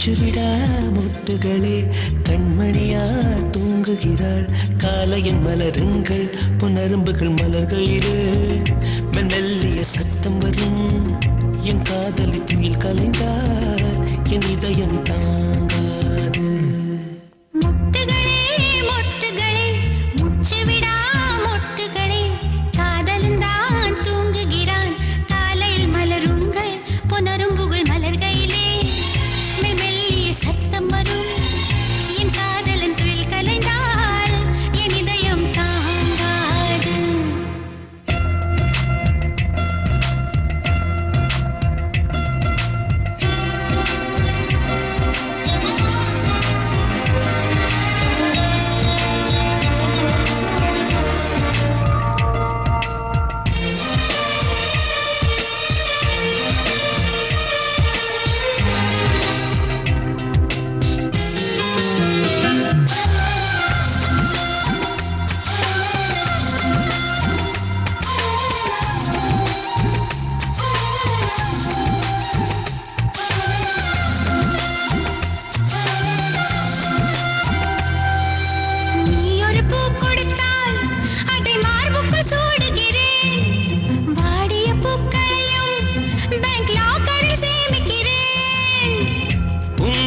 மூச்சுவிடா முட்டுகளே கண்மணியா தூங்குகிறாள் காலையின் மலருங்கள் புனரும்புகள் மலர்களிலே மெல்லிய சத்தம் வரும் என் காதலி துயில் கலைந்தார் என் இதயம் தாங்காது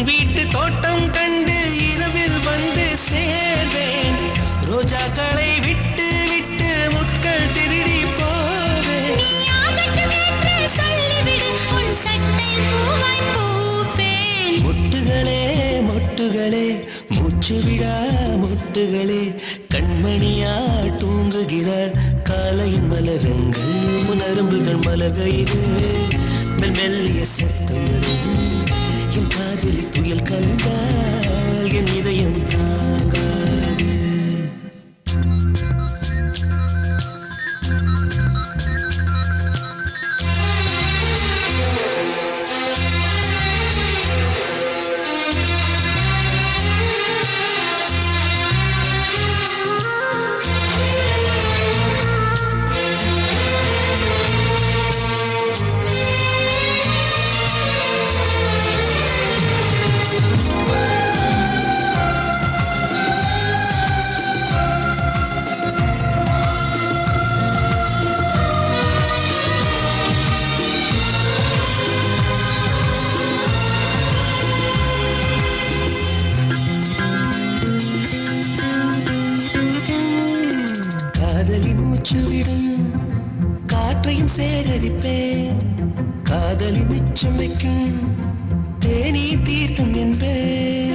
வீட்டு தோட்டம் கண்டு இரவில் வந்து சேர்வேன் ரோஜாக்களை விட்டு விட்டு முட்கள் திருடி போவேன் முட்டுகளே முட்டுகளே மூச்சுவிடா முட்டுகளே கண்மணியா தூங்குகிறாள் காலையின் மலரங்கள் முனரும்புகள் மலர்கையிலே மெல்லிய சத்தம் வரும் என் காதலி துயில் கலந்தால் என் இதயம் தாங்காது மூச்சுவிடும் காற்றையும் சேகரிப்பேன் காதலி மிச்சம் வைக்கும் தேனீ தீர்த்தம் என்பேன்